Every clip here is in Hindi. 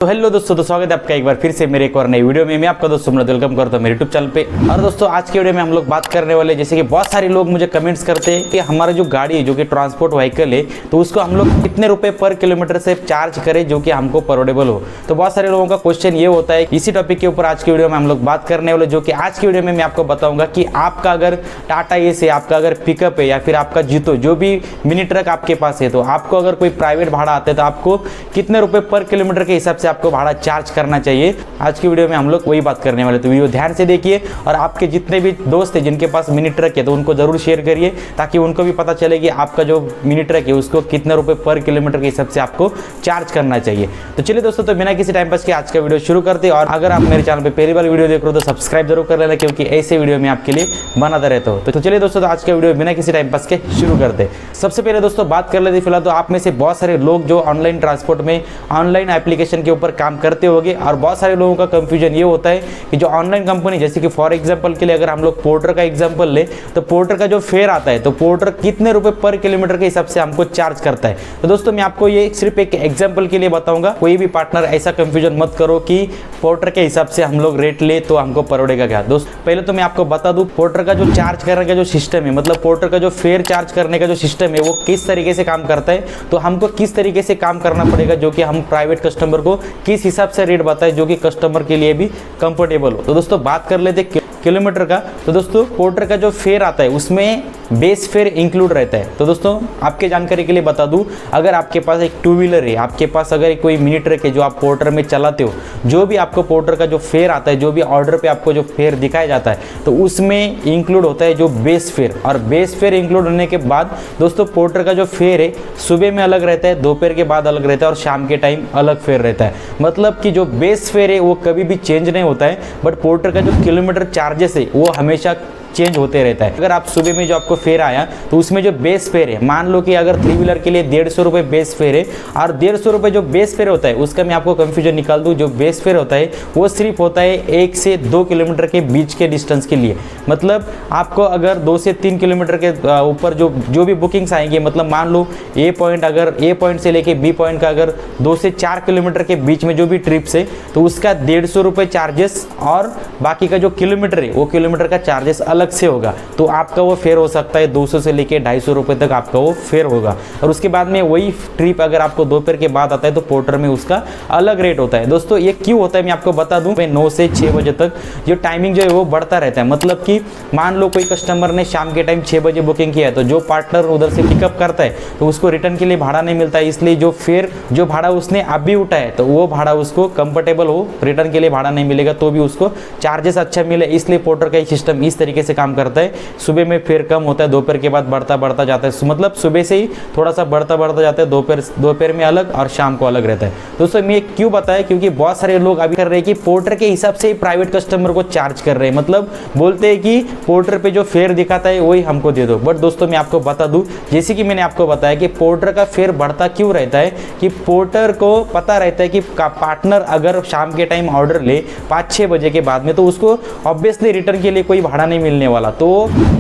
तो हेलो दोस्तों, तो स्वागत है आपका एक बार फिर से मेरे एक और नई वीडियो में। मैं आपका दोस्त सुमन वेलकम करता हूं मेरे यूट्यूब चैनल पे। और दोस्तों आज के वीडियो में हम लोग बात करने वाले, जैसे कि बहुत सारे लोग मुझे कमेंट्स करते हैं कि हमारा जो गाड़ी है, जो कि ट्रांसपोर्ट व्हीकल है, तो उसको हम लोग कितने रुपए पर किलोमीटर से चार्ज करें जो कि हमको अफोर्डेबल हो। तो बहुत सारे लोगों का क्वेश्चन ये होता है। इसी टॉपिक के ऊपर आज की वीडियो में हम लोग बात करने वाले, जो कि आज की वीडियो में मैं आपको बताऊंगा कि आपका अगर टाटा एस है, आपका अगर पिकअप है या फिर आपका जीतो जो भी मिनी ट्रक आपके पास है, तो आपको अगर कोई प्राइवेट भाड़ा आता है तो आपको कितने रुपए पर किलोमीटर के हिसाब से आपको भाड़ा चार्ज करना चाहिए। आज की वीडियो में हम लोग वही बात करने वाले, तो वीडियो ध्यान से देखिए। और आपके जितने भी दोस्त हैं जिनके पास मिनी ट्रक है, तो उनको जरूर शेयर करिए ताकि उनको भी पता चले कि आपका जो मिनी ट्रक है उसको कितने रुपए पर किलोमीटर के हिसाब से आपको चार्ज करना चाहिए। तो चलिए दोस्तों, तो बिना किसी टाइम पास के आज का वीडियो शुरू करते हैं। और अगर आप मेरे चैनल पर पहली बार वीडियो देख रहे हो तो सब्सक्राइब जरूर कर लेना, क्योंकि ऐसे वीडियो में आपके लिए बनाता रहता हूँ। तो चलिए दोस्तों, तो आज का वीडियो बिना किसी टाइम पास के शुरू करते हैं। सबसे पहले दोस्तों बात कर लेते हैं। फिलहाल तो आप में से बहुत सारे लोग जो ऑनलाइन ट्रांसपोर्ट में ऑनलाइन एप्लीकेशन के ऊपर काम करते होंगे, और बहुत सारे लोगों का कंफ्यूजन ये होता है कि जो ऑनलाइन कंपनी, जैसे कि फॉर एग्जांपल के लिए अगर हम लोग पोर्टर का एग्जांपल ले, तो पोर्टर का जो फेयर आता है, तो पोर्टर कितने रुपए पर किलोमीटर के हिसाब से हमको चार्ज करता है। तो दोस्तों मैं आपको ये सिर्फ एक एग्जांपल के लिए बताऊंगा। कोई भी पार्टनर ऐसा कंफ्यूजन मत करो कि पोर्टर के हिसाब से हम लोग रेट ले तो हमको पड़ेगा क्या। दोस्त पहले तो मैं आपको बता दूं, पोर्टर का जो चार्ज करने का जो सिस्टम है, मतलब पोर्टर का जो फेयर चार्ज करने का जो सिस्टम है, वो किस तरीके से काम करता है, तो हमको किस तरीके से काम करना पड़ेगा जो कि हम प्राइवेट कस्टमर को किस हिसाब से रेट बताए जो कि कस्टमर के लिए भी कंफर्टेबल हो। तो दोस्तों बात कर लेते किलोमीटर का। तो दोस्तों पोर्टर का जो फेयर आता है उसमें बेस फेयर इंक्लूड रहता है। तो दोस्तों आपके जानकारी के लिए बता दूं, अगर आपके पास एक टू व्हीलर है, आपके पास अगर कोई मिनी ट्रक है जो आप पोर्टर में चलाते हो, जो भी आपको पोर्टर का जो फेयर आता है, जो भी ऑर्डर पे आपको जो फेयर दिखाया जाता है, तो उसमें इंक्लूड होता है जो बेस फेयर। और बेस फेयर इंक्लूड होने के बाद दोस्तों पोर्टर का जो फेयर है सुबह में अलग रहता है, दोपहर के बाद अलग रहता है, और शाम के टाइम अलग फेयर रहता है। मतलब कि जो बेस फेयर है वो कभी भी चेंज नहीं होता है, बट पोर्टर का जो किलोमीटर चार्जेस है वो हमेशा चेंज होते रहता है। अगर आप सुबह में जो आपको फेयर आया, तो उसमें जो बेस फेयर है, मान लो कि अगर थ्री व्हीलर के लिए 150 रुपये बेस फेयर है, और 150 रुपये जो बेस फेयर होता है उसका मैं आपको कंफ्यूजन निकाल दूं। जो बेस फेयर होता है वो सिर्फ होता है 1 से 2 किलोमीटर के बीच के डिस्टेंस के लिए। मतलब आपको अगर 2 से 3 किलोमीटर के ऊपर जो भी बुकिंग्स आएंगे, मतलब मान लो ए पॉइंट, अगर ए पॉइंट से लेके बी पॉइंट का अगर 2 से 4 किलोमीटर के बीच में जो भी ट्रिप्स है, तो उसका 150 रुपये चार्जेस, और बाकी का जो किलोमीटर है वो किलोमीटर का चार्जेस अलग से होगा। तो आपका वो फेयर हो सकता है 200 से लेके 250 रुपये तक आपका वो फेयर होगा। और उसके बाद में वही ट्रिप अगर आपको दोपहर के बाद आता है तो पोर्टर में उसका अलग रेट होता है। दोस्तों ये क्यों होता है मैं आपको बता दूं। 9 से 6 बजे तक जो टाइमिंग जो है वो बढ़ता रहता है। मतलब कि मान लो कोई कस्टमर ने शाम के टाइम 6 बजे बुकिंग किया है, तो जो पार्टनर उधर से पिकअप करता है तो उसको रिटर्न के लिए भाड़ा नहीं मिलता है, इसलिए जो फेयर जो भाड़ा उसने अभी उठाया है, तो वो भाड़ा उसको कंफर्टेबल हो, रिटर्न के लिए भाड़ा नहीं मिलेगा तो भी उसको चार्जेस अच्छा मिले। इसलिए पोर्टर का सिस्टम इस तरीके से काम करता है। सुबह में फेयर कम होता है, दोपहर के बाद बढ़ता जाता है। मतलब सुबह से ही थोड़ा सा बढ़ता जाता है, दोपहर में अलग और शाम को अलग रहता है। दोस्तों मैं क्यों बताया, क्योंकि बहुत सारे लोग अभी कर रहे हैं कि पोर्टर के हिसाब से ही प्राइवेट कस्टमर को चार्ज कर रहे हैं। मतलब बोलते हैं कि पोर्टर पे जो फेयर दिखाता है वही हमको दे दो। बट दोस्तों मैं आपको बता दूं, जैसे कि मैंने आपको बताया कि पोर्टर का फेयर बढ़ता क्यों रहता है, कि पोर्टर को पता रहता है कि पार्टनर अगर शाम के टाइम ऑर्डर ले 5-6 बजे के बाद में, तो उसको ऑब्वियसली रिटर्न के लिए कोई भाड़ा नहीं मिलने वाला, तो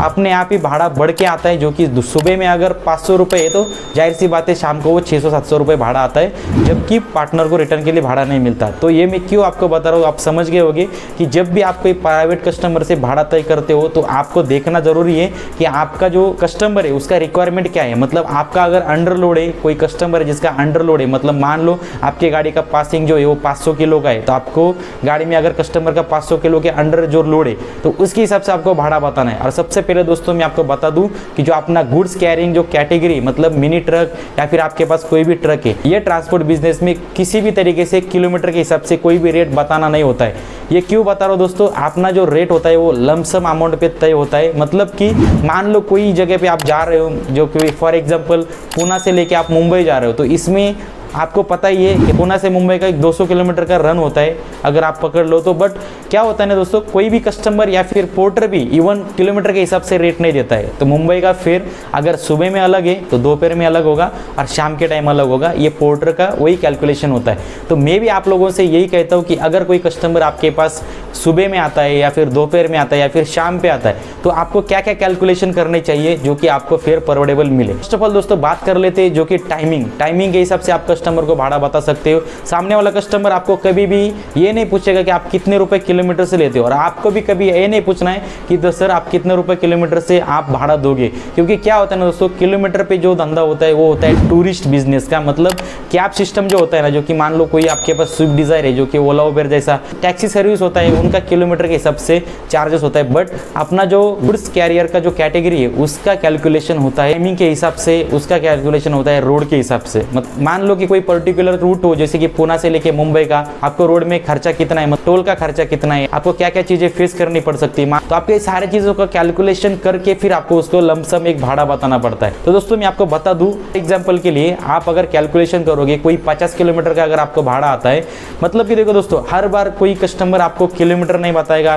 अपने आप ही भाड़ा बढ़ के आता है। जो कि सुबह में अगर 500 रुपये है तो जाहिर सी बात है शाम को वो 600-700 रुपये भाड़ा आता है, जबकि पार्टनर को रिटर्न के लिए भाड़ा नहीं मिलता। तो ये मैं क्यों आपको बता रहा हूँ, आप समझ गए होंगे कि जब भी आप कोई प्राइवेट कस्टमर से भाड़ा तय करते हो तो आपको देखना जरूरी है कि आपका जो कस्टमर है उसका रिक्वायरमेंट क्या है। मतलब आपका अगर अंडरलोड है, कोई कस्टमर है जिसका अंडरलोड है, मतलब मान लो आपके गाड़ी का पासिंग जो है वो 500 किलो का है, तो आपको गाड़ी में अगर कस्टमर का 500 किलो के अंडर जो लोड है तो उसके हिसाब से आपको भाड़ा बताना है। और सबसे पहले दोस्तों मैं आपको बता दूं कि जो अपना गुड्स कैरिंग जो कैटेगरी, मतलब मिनी ट्रक या फिर आपके पास कोई भी ट्रक है, ये ट्रांसपोर्ट बिजनेस में किसी भी तरीके से किलोमीटर के हिसाब से कोई भी रेट बताना नहीं होता है। ये क्यों बता रहा हूँ दोस्तों, अपना जो रेट होता है वो लमसम अमाउंट पे तय होता है। मतलब कि मान लो कोई जगह पे आप जा रहे हो, जो कि फॉर एग्जाम्पल पुणे से लेके आप मुंबई जा रहे हो, तो इसमें आपको पता ही है कि पुणे से मुंबई का एक 200 किलोमीटर का रन होता है अगर आप पकड़ लो तो। बट क्या होता है ना दोस्तों, कोई भी कस्टमर या फिर पोर्टर भी इवन किलोमीटर के हिसाब से रेट नहीं देता है। तो मुंबई का फेयर अगर सुबह में अलग है तो दोपहर में अलग होगा और शाम के टाइम अलग होगा। ये पोर्टर का वही कैलकुलेशन होता है। तो मैं भी आप लोगों से यही कहता हूँ कि अगर कोई कस्टमर आपके पास सुबह में आता है या फिर दोपहर में आता है या फिर शाम पे आता है, तो आपको क्या क्या कैलकुलेशन करने चाहिए जो कि आपको फेयर अफोर्डेबल मिले। फर्स्ट ऑफ ऑल दोस्तों बात कर लेते हैं जो कि टाइमिंग के हिसाब से आप कस्टमर को भाड़ा बता सकते हो। सामने वाला कस्टमर आपको कभी भी ये नहीं पूछेगा कि आप कितने रुपए किलोमीटर से लेते हो, और आपको भी कभी ये नहीं पूछना है कि तो सर आप कितने रुपए किलोमीटर से आप भाड़ा दोगे। क्योंकि क्या होता है ना दोस्तों, किलोमीटर पे जो धंधा होता है वो होता है टूरिस्ट बिजनेस का। मतलब कैब सिस्टम जो होता है ना, जो कि मान लो कोई आपके पास स्विफ्ट डिजायर है, जो कि ओला उबेर जैसा टैक्सी सर्विस होता है, उनका किलोमीटर के हिसाब से चार्जेस होता है। बट अपना जो गुड्स कैरियर का जो कैटेगरी है उसका कैलकुलेशन होता है टाइमिंग के हिसाब से, उसका कैलकुलेशन होता है रोड के हिसाब से। मान लो कि कोई पर्टिकुलर रूट हो, जैसे कि पुणे से लेके मुंबई का, आपको रोड में खर्चा कितना है, टोल का खर्चा कितना है, आपको क्या क्या चीजें फेस करनी पड़ सकती है, तो आपके सारे चीजों का कैलकुलेशन करके फिर आपको उसको लमसम एक भाड़ा बताना पड़ता है। तो दोस्तों मैं आपको बता दूं एग्जांपल के लिए, आप अगर कैलकुलेशन करोगे कोई 50 किलोमीटर का अगर आपको भाड़ा आता है, मतलब कि देखो दोस्तों हर बार कोई कस्टमर आपको किलोमीटर नहीं बताएगा,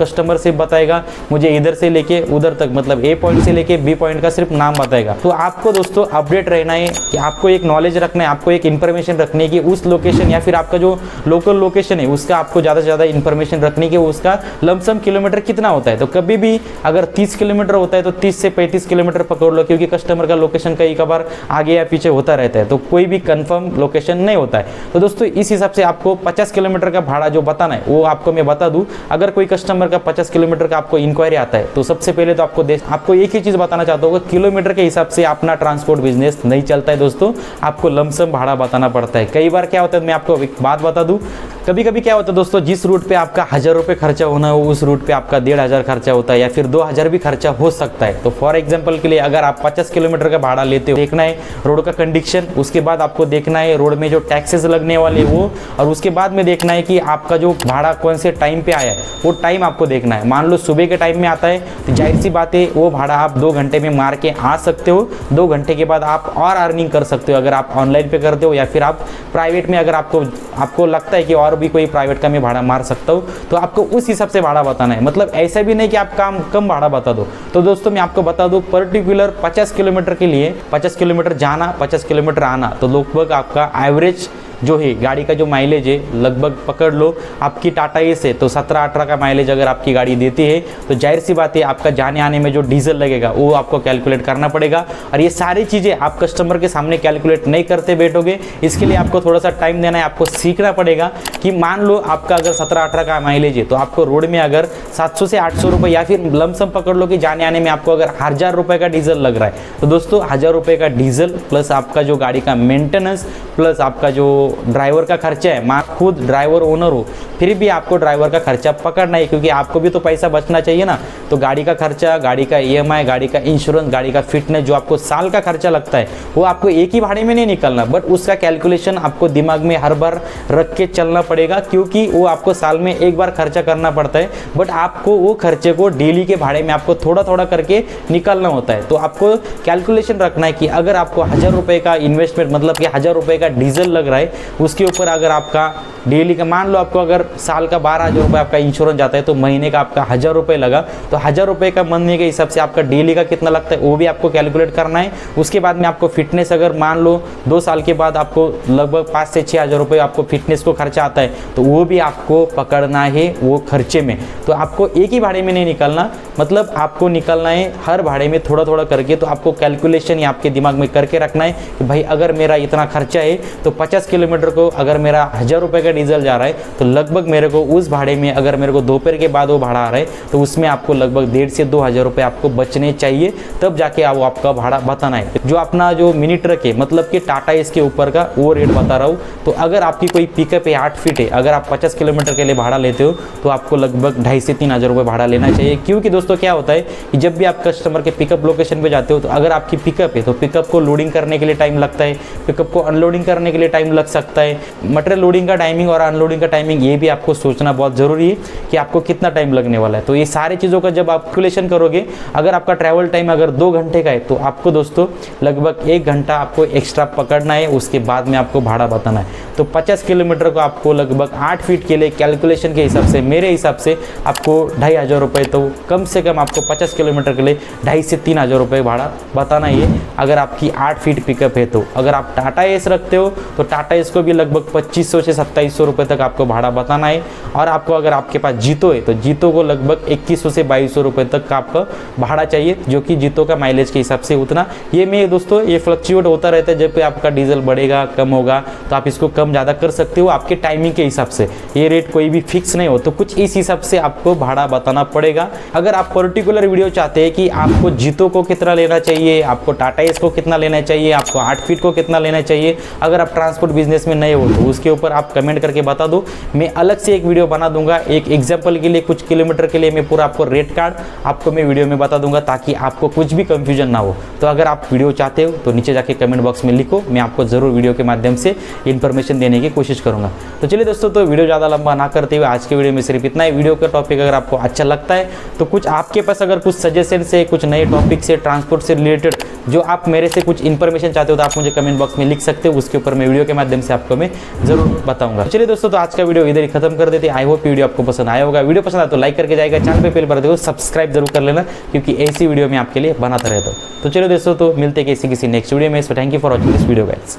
कस्टमर सिर्फ बताएगा मुझे इधर से लेके उधर तक, मतलब ए पॉइंट से लेके बी पॉइंट का सिर्फ नाम बताएगा। तो आपको दोस्तों अपडेट रहना है कि आपको एक नॉलेज रखना है, आपको एक इन्फॉर्मेशन रखनी है कि उस लोकेशन या फिर आपका जो लोकल लोकेशन है उसका आपको ज़्यादा से ज़्यादा इन्फॉर्मेशन रखनी है कि उसका लमसम किलोमीटर कितना होता है। तो कभी भी अगर 30 किलोमीटर होता है तो 30 से 35 किलोमीटर पकड़ लो, क्योंकि कस्टमर का लोकेशन कई बार आगे या पीछे होता रहता है, तो कोई भी कंफर्म लोकेशन नहीं होता है। तो दोस्तों इस हिसाब से आपको 50 किलोमीटर का भाड़ा जो बताना है वो आपको मैं बता दूं। अगर कोई कस्टमर का 50 किलोमीटर का आपको इंक्वायरी आता है तो सबसे पहले तो आपको एक ही चीज़ बताना चाहता हूँ, किलोमीटर के हिसाब से अपना ट्रांसपोर्ट बिजनेस नहीं चलता है दोस्तों, आपको लमसम भाड़ा बताना पड़ता है। कई बार क्या होता है, मैं आपको एक बात बता दूं, कभी कभी क्या होता है दोस्तों, जिस रूट पे आपका 1000 रुपये खर्चा होना है उस रूट पे आपका 1500 खर्चा होता है या फिर 2000 भी खर्चा हो सकता है। तो फॉर एग्जांपल के लिए अगर आप 50 किलोमीटर का भाड़ा लेते हो, देखना है रोड का कंडीशन, उसके बाद आपको देखना है रोड में जो टैक्सेस लगने वाले वो, और उसके बाद में देखना है कि आपका जो भाड़ा कौन से टाइम पे आया है वो टाइम आपको देखना है। मान लो सुबह के टाइम में आता है तो जाहिर सी बात है वो भाड़ा आप 2 घंटे में मार के आ सकते हो, 2 घंटे के बाद आप और अर्निंग कर सकते हो अगर आप ऑनलाइन पे करते हो या फिर आप प्राइवेट में, अगर आपको लगता है कि और भी कोई प्राइवेट का मैं भाड़ा मार सकता हूँ तो आपको उस हिसाब से भाड़ा बताना है। मतलब ऐसा भी नहीं कि आप कम भाड़ा बता दो। तो दोस्तों मैं आपको बता दूं पर्टिकुलर 50 किलोमीटर के लिए 50 किलोमीटर जाना 50 किलोमीटर आना, तो लगभग आपका एवरेज जो है गाड़ी का जो माइलेज है लगभग पकड़ लो आपकी टाटा एस है तो 17-18 का माइलेज अगर आपकी गाड़ी देती है तो जाहिर सी बात है आपका जाने आने में जो डीजल लगेगा वो आपको कैलकुलेट करना पड़ेगा। और ये सारी चीज़ें आप कस्टमर के सामने कैलकुलेट नहीं करते बैठोगे, इसके लिए आपको थोड़ा सा टाइम देना है, आपको सीखना पड़ेगा कि मान लो आपका अगर 17-18 का माइलेज है तो आपको रोड में अगर 700 से 800 रुपये या फिर लमसम पकड़ लो कि जाने आने में आपको अगर 1000 रुपये का डीजल लग रहा है तो दोस्तों 1000 रुपये का डीजल प्लस आपका जो गाड़ी का मेंटेनेंस प्लस आपका जो ड्राइवर का खर्चा है, मैं खुद ड्राइवर ओनर हूँ फिर भी आपको ड्राइवर का खर्चा पकड़ना है क्योंकि आपको भी तो पैसा बचना चाहिए ना। तो गाड़ी का खर्चा, गाड़ी का EMI, गाड़ी का इंश्योरेंस, गाड़ी का फिटनेस, जो आपको साल का खर्चा लगता है वो आपको एक ही भाड़े में नहीं निकलना, बट उसका कैलकुलेशन आपको दिमाग में हर बार रख के चलना पड़ेगा क्योंकि वो आपको साल में एक बार खर्चा करना पड़ता है, बट आपको वो खर्चे को डेली के भाड़े में आपको थोड़ा थोड़ा करके निकालना होता है। तो आपको कैलकुलेशन रखना है कि अगर आपको 1000 रुपये का इन्वेस्टमेंट मतलब कि 1000 रुपये का डीजल लग रहा है, उसके ऊपर अगर आपका डेली का मान लो आपको अगर साल का 12,000 रुपये आपका इंश्योरेंस जाता है तो महीने का आपका 1000 रुपये लगा, तो 1000 रुपये का महीने के हिसाब से आपका डेली का कितना लगता है वो भी आपको कैलकुलेट करना है। उसके बाद में आपको फिटनेस अगर मान लो 2 साल के बाद आपको लगभग 5 से 6,000 रुपये आपको फिटनेस को खर्चा आता है तो वो भी आपको पकड़ना है वो खर्चे में। तो आपको एक ही भाड़े में नहीं निकलना, मतलब आपको निकलना है हर भाड़े में थोड़ा थोड़ा करके। तो आपको कैलकुलेशन ही आपके दिमाग में करके रखना है कि भाई अगर मेरा इतना खर्चा है तो 50 किलोमीटर को अगर मेरा 1000 रुपये का डीजल जा रहा है तो लगभग मेरे को उस भाड़े में अगर मेरे को दोपहर के बाद वो भाड़ा आ रहा है तो उसमें आपको लगभग 1,500 से 2,000 रुपये आपको बचने चाहिए, तब जाके वो आपका भाड़ा बताना है। जो अपना जो मिनी ट्रक है मतलब कि टाटा एस के ऊपर का वो रेट बता रहा हूँ। तो अगर आपकी कोई पिकअप है 8 फीट है, अगर आप 50 किलोमीटर के लिए भाड़ा लेते हो तो आपको लगभग 2,500 से 3,000 रुपये भाड़ा लेना चाहिए। क्योंकि दोस्तों क्या होता है कि जब भी आप कस्टमर के पिकअप लोकेशन पे जाते हो तो अगर आपकी पिकअप है तो पिकअप को लोडिंग करने के लिए टाइम लगता है, पिकअप को अनलोडिंग करने के लिए टाइम लग सकता है। मटेरियल लोडिंग का टाइमिंग और अनलोडिंग का टाइमिंग ये भी आपको सोचना बहुत ज़रूरी है कि आपको कितना टाइम लगने वाला है। तो ये सारी चीज़ों का जब आप कैलकुलेशन करोगे, अगर आपका ट्रैवल टाइम अगर 2 घंटे का है तो आपको दोस्तों लगभग 1 घंटा आपको एक्स्ट्रा पकड़ना है, उसके बाद में आपको भाड़ा बताना है। तो 50 किलोमीटर को आपको लगभग 8 फीट के लिए कैलकुलेशन के हिसाब से मेरे हिसाब से आपको 2,500 रुपये तो कम से कम आपको 50 किलोमीटर के लिए 2,500 से 3,000 रुपये भाड़ा बताना ही है। अगर आपकी 8 फीट पिकअप है तो अगर आप टाटा एस रखते हो तो टाटा इसको भी लगभग 2500 से 2700 रुपये तक आपको भाड़ा बताना है। और आपको अगर आपके पास जीतो है तो जीतो को लगभग 2100 से 2200 रुपये तक का आपका भाड़ा चाहिए, जो कि जीतो का माइलेज के हिसाब से उतना। ये में दोस्तों ये फ्लक्चुएट होता रहता है, जब भी आपका डीजल बढ़ेगा कम होगा तो आप इसको कम ज़्यादा कर सकते हो आपके टाइमिंग के हिसाब से। ये रेट कोई भी फिक्स नहीं हो, तो कुछ इस हिसाब से आपको भाड़ा बताना पड़ेगा। अगर आप पर्टिकुलर वीडियो चाहते हैं कि आपको जीतो को कितना लेना चाहिए, आपको टाटा एस को कितना लेना चाहिए, आपको 8 फीट को कितना लेना चाहिए, अगर आप ट्रांसपोर्ट बिजनेस में नए हो तो उसके ऊपर आप कमेंट करके बता दो। मैं अलग से एक वीडियो बना दूंगा, एक एग्जाम्पल के लिए कुछ किलोमीटर के लिए मैं पूरा आपको रेट कार्ड आपको मैं वीडियो में बता दूंगा, ताकि आपको कुछ भी कंफ्यूजन ना हो। तो अगर आप वीडियो चाहते हो तो नीचे जाके कमेंट बॉक्स में लिखो, मैं आपको जरूर वीडियो के माध्यम से इन्फॉर्मेशन देने की कोशिश करूंगा। तो चलिए दोस्तों, तो वीडियो ज़्यादा लंबा ना करते हुए आज के वीडियो में सिर्फ इतना ही। वीडियो का टॉपिक अगर आपको अच्छा लगता है तो कुछ आपके पास अगर कुछ सजेशन से, कुछ नए टॉपिक से, ट्रांसपोर्ट से रिलेटेड जो आप मेरे से कुछ इन्फॉर्मेशन चाहते हो तो आप मुझे कमेंट बॉक्स में लिख सकते हो, उसके ऊपर मैं वीडियो के माध्यम से आपको मैं जरूर बताऊंगा। चलिए दोस्तों, तो आज का वीडियो इधर ही खत्म कर देते हैं। आई होप वीडियो आपको पसंद आया होगा। वीडियो पसंद आया तो लाइक करके जाएगा, चैनल पे पहली बार देखो सब्सक्राइब जरूर कर लेना, क्योंकि ऐसी वीडियो मैं आपके लिए बनाता रहता हूँ। तो चलिए दोस्तों, तो मिलते हैं किसी नेक्स्ट वीडियो में। So thank you for watching this video guys.